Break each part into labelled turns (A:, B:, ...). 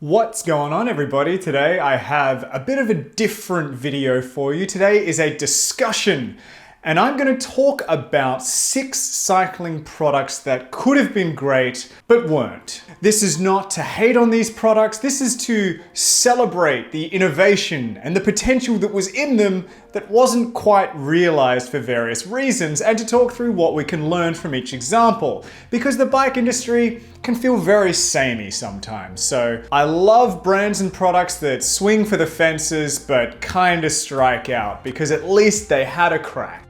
A: What's going on, everybody? Today I have a bit of a different video for you. Today is a discussion, and I'm going to talk about 6 cycling products that could have been great but weren't. This is not to hate on these products, this is to celebrate the innovation and the potential that was in them that wasn't quite realized for various reasons, and to talk through what we can learn from each example, because the bike industry can feel very samey sometimes. So I love brands and products that swing for the fences but kinda strike out, because at least they had a crack.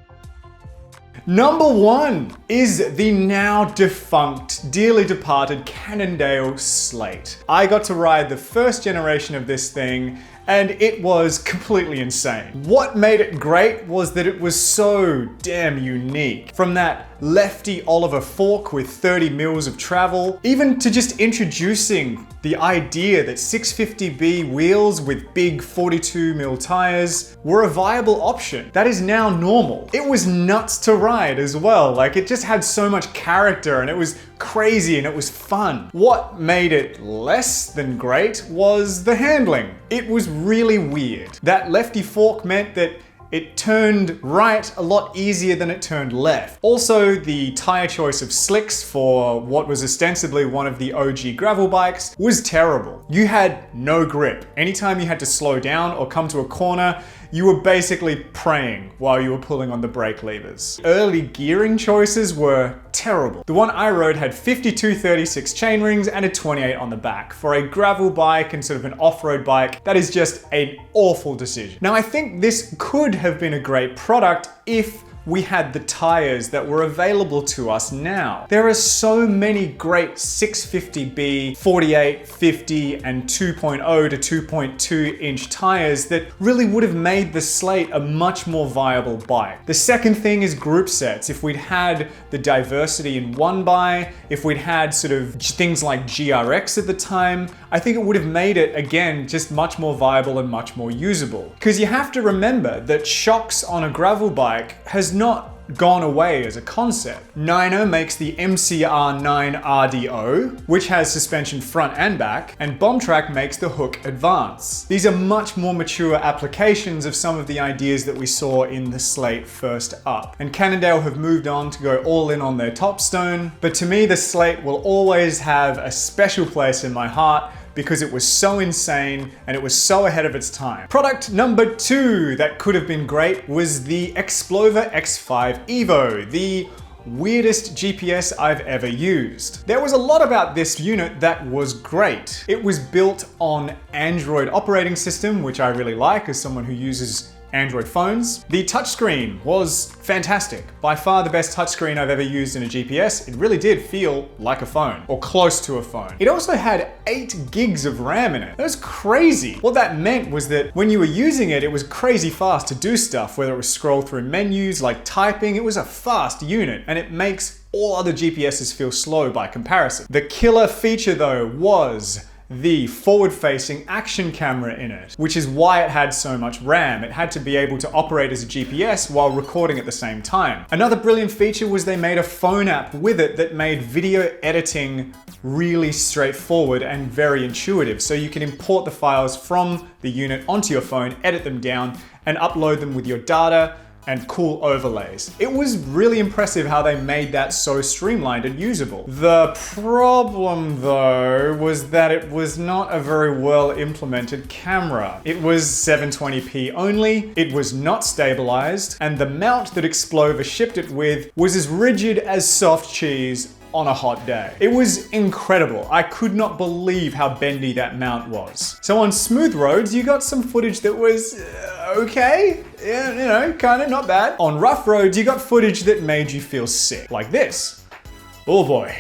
A: Number 1 is the now defunct, dearly departed Cannondale Slate. I got to ride the first generation of this thing, and it was completely insane. What made it great was that it was so damn unique. From that lefty Oliver fork with 30 mils of travel, even to just introducing the idea that 650B wheels with big 42 mil tires were a viable option. That is now normal. It was nuts to ride as well. Like, it just had so much character and it was crazy and it was fun. What made it less than great was the handling. It was really weird. That lefty fork meant that it turned right a lot easier than it turned left. Also, the tire choice of slicks for what was ostensibly one of the OG gravel bikes was terrible. You had no grip. Anytime you had to slow down or come to a corner, you were basically praying while you were pulling on the brake levers. Early gearing choices were terrible. The one I rode had 52-36 chainrings and a 28 on the back. For a gravel bike and sort of an off-road bike, that is just an awful decision. Now, I think this could have been a great product if we had the tires that were available to us now. There are so many great 650B, 48, 50, and 2.0 to 2.2 inch tires that really would have made the Slate a much more viable bike. The second thing is group sets. If we'd had the diversity in one by, if we'd had sort of things like GRX at the time, I think it would have made it, again, just much more viable and much more usable. Because you have to remember that shocks on a gravel bike has not gone away as a concept. Niner makes the MCR9 RDO, which has suspension front and back, and Bombtrack makes the Hook Advance. These are much more mature applications of some of the ideas that we saw in the Slate first up. And Cannondale have moved on to go all in on their Topstone, but to me the Slate will always have a special place in my heart because it was so insane and it was so ahead of its time. Product number 2 that could have been great was the Explover X5 Evo, the weirdest GPS I've ever used. There was a lot about this unit that was great. It was built on Android operating system, which I really like as someone who uses Android phones. The touchscreen was fantastic. By far the best touchscreen I've ever used in a GPS. It really did feel like a phone, or close to a phone. It also had 8 gigs of RAM in it. That was crazy. What that meant was that when you were using it, it was crazy fast to do stuff, whether it was scroll through menus, like typing. It was a fast unit, and it makes all other GPSs feel slow by comparison. The killer feature though was the forward-facing action camera in it, which is why it had so much RAM. It had to be able to operate as a GPS while recording at the same time. Another brilliant feature was they made a phone app with it that made video editing really straightforward and very intuitive. So you can import the files from the unit onto your phone, edit them down, and upload them with your data and cool overlays. It was really impressive how they made that so streamlined and usable. The problem though was that it was not a very well implemented camera. It was 720p only, it was not stabilized, and the mount that Explover shipped it with was as rigid as soft cheese on a hot day. It was incredible. I could not believe how bendy that mount was. So on smooth roads, you got some footage that was okay. Yeah, you know, kinda not bad. On rough roads, you got footage that made you feel sick, like this. Oh boy.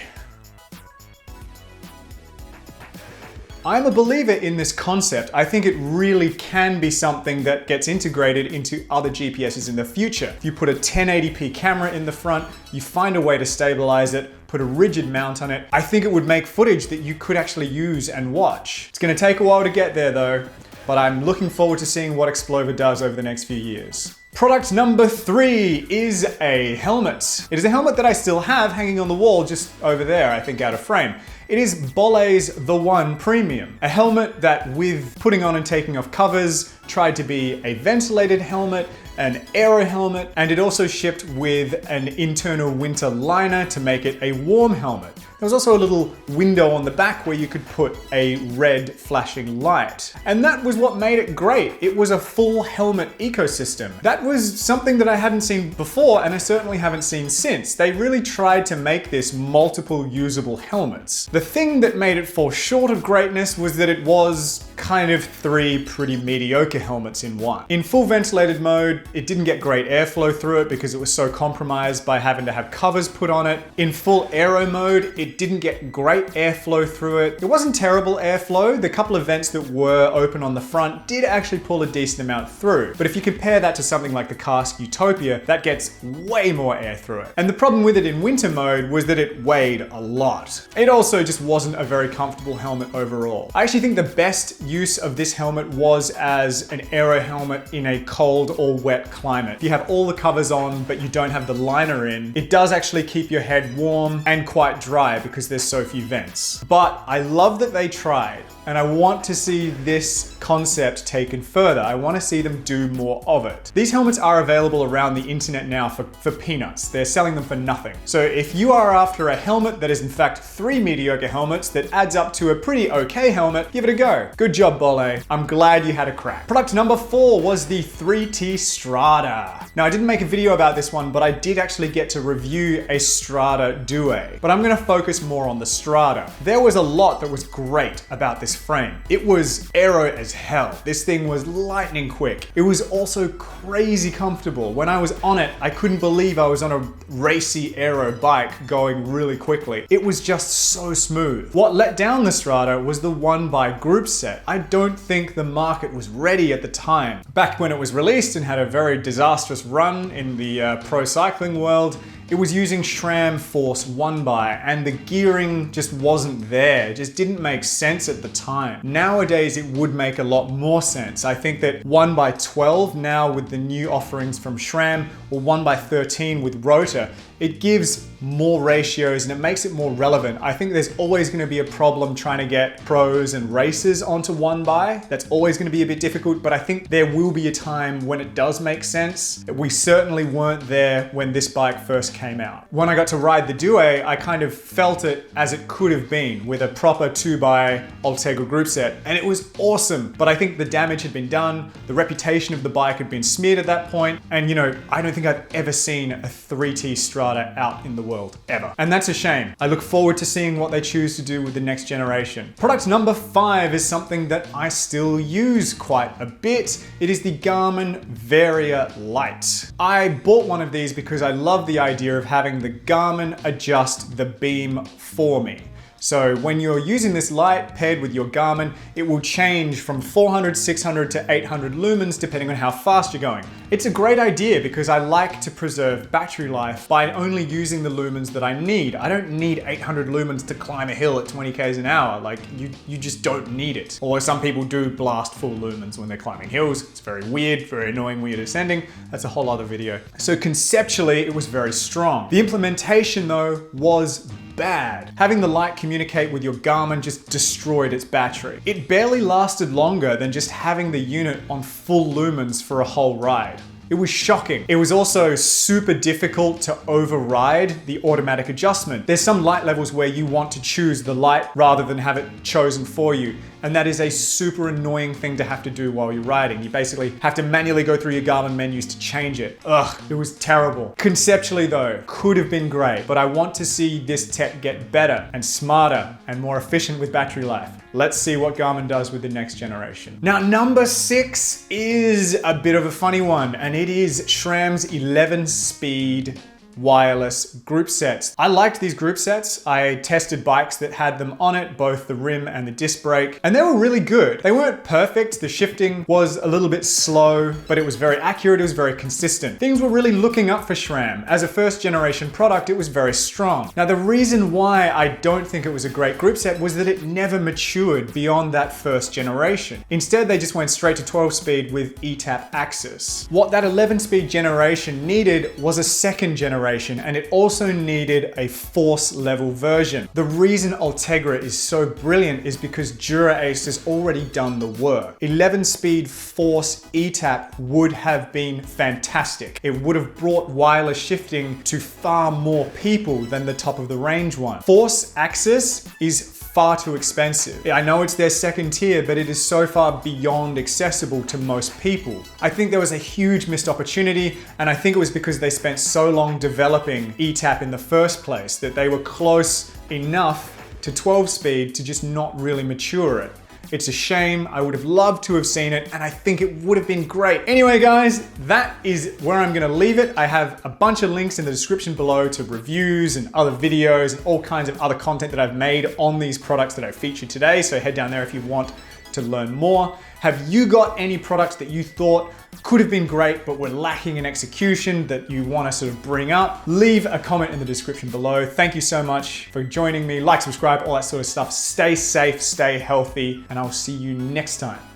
A: I'm a believer in this concept. I think it really can be something that gets integrated into other GPSs in the future. If you put a 1080p camera in the front, you find a way to stabilize it, put a rigid mount on it, I think it would make footage that you could actually use and watch. It's gonna take a while to get there though, but I'm looking forward to seeing what Explover does over the next few years. Product number 3 is a helmet. It is a helmet that I still have hanging on the wall just over there, I think out of frame. It is Bolle's The One Premium, a helmet that with putting on and taking off covers tried to be a ventilated helmet, an aero helmet, and it also shipped with an internal winter liner to make it a warm helmet. There was also a little window on the back where you could put a red flashing light. And that was what made it great. It was a full helmet ecosystem. That was something that I hadn't seen before, and I certainly haven't seen since. They really tried to make this multiple usable helmets. The thing that made it fall short of greatness was that it was kind of three pretty mediocre helmets in one. In full ventilated mode, it didn't get great airflow through it because it was so compromised by having to have covers put on it. In full aero mode, it didn't get great airflow through it. It wasn't terrible airflow. The couple of vents that were open on the front did actually pull a decent amount through. But if you compare that to something like the Cask Utopia, that gets way more air through it. And the problem with it in winter mode was that it weighed a lot. It also just wasn't a very comfortable helmet overall. I actually think the best use of this helmet was as an aero helmet in a cold or wet climate. If you have all the covers on, but you don't have the liner in, it does actually keep your head warm and quite dry because there's so few vents. But I love that they tried, and I want to see this concept taken further. I want to see them do more of it. These helmets are available around the internet now for peanuts. They're selling them for nothing. So if you are after a helmet that is in fact three mediocre helmets that adds up to a pretty okay helmet, give it a go. Good job, Bolle. I'm glad you had a crack. Product number 4 was the 3T Strata. Now I didn't make a video about this one, but I did actually get to review a Strata Due. But I'm gonna focus more on the Strata. There was a lot that was great about this frame. It was aero as hell. This thing was lightning quick. It was also crazy comfortable. When I was on it, I couldn't believe I was on a racy aero bike going really quickly. It was just so smooth. What let down the Strata was the 1x group set. I don't think the market was ready at the time. Back when it was released and had a very disastrous run in the pro cycling world, it was using SRAM Force 1x, and the gearing just wasn't there. It just didn't make sense at the time. Nowadays, it would make a lot more sense. I think that 1x12 now with the new offerings from SRAM, or 1x13 with Rotor, it gives more ratios and it makes it more relevant. I think there's always going to be a problem trying to get pros and racers onto 1x. That's always going to be a bit difficult, but I think there will be a time when it does make sense. We certainly weren't there when this bike first came out. When I got to ride the Due, I kind of felt it as it could have been with a proper 2x Ultegra group set, and it was awesome. But I think the damage had been done, the reputation of the bike had been smeared at that point, and you know, I don't think I've ever seen a 3T Strata out in the world, ever. And that's a shame. I look forward to seeing what they choose to do with the next generation. Product number 5 is something that I still use quite a bit. It is the Garmin Verrier Lite. I bought one of these because I love the idea of having the Garmin adjust the beam for me. So when you're using this light paired with your Garmin, it will change from 400, 600 to 800 lumens depending on how fast you're going. It's a great idea because I like to preserve battery life by only using the lumens that I need. I don't need 800 lumens to climb a hill at 20 k's an hour. Like you just don't need it. Although some people do blast full lumens when they're climbing hills. It's very weird, very annoying when you're descending. That's a whole other video. So conceptually, it was very strong. The implementation though was bad. Having the light communicate with your Garmin just destroyed its battery. It barely lasted longer than just having the unit on full lumens for a whole ride. It was shocking. It was also super difficult to override the automatic adjustment. There's some light levels where you want to choose the light rather than have it chosen for you. And that is a super annoying thing to have to do while you're riding. You basically have to manually go through your Garmin menus to change it. Ugh, it was terrible. Conceptually though, could have been great, but I want to see this tech get better and smarter and more efficient with battery life. Let's see what Garmin does with the next generation. Now, number 6 is a bit of a funny one, and it is SRAM's 11-speed wireless group sets. I liked these group sets. I tested bikes that had them on it, both the rim and the disc brake, and they were really good. They weren't perfect. The shifting was a little bit slow, but it was very accurate. It was very consistent. Things were really looking up for SRAM. As a first generation product, it was very strong. Now, the reason why I don't think it was a great group set was that it never matured beyond that first generation. Instead, they just went straight to 12-speed with ETAP Axis. What that 11-speed generation needed was a second generation generation, and it also needed a force level version. The reason Ultegra is so brilliant is because DuraAce has already done the work. 11-speed force ETAP would have been fantastic. It would have brought wireless shifting to far more people than the top of the range one. Force Access is far too expensive. I know it's their second tier, but it is so far beyond accessible to most people. I think there was a huge missed opportunity, and I think it was because they spent so long developing ETAP in the first place that they were close enough to 12 speed to just not really mature it. It's a shame. I would have loved to have seen it, and I think it would have been great. Anyway, guys, that is where I'm gonna leave it. I have a bunch of links in the description below to reviews and other videos and all kinds of other content that I've made on these products that I featured today, so head down there if you want to learn more. Have you got any products that you thought could have been great but were lacking in execution that you want to sort of bring up? Leave a comment in the description below. Thank you so much for joining me. Like, subscribe, all that sort of stuff. Stay safe, stay healthy, and I'll see you next time.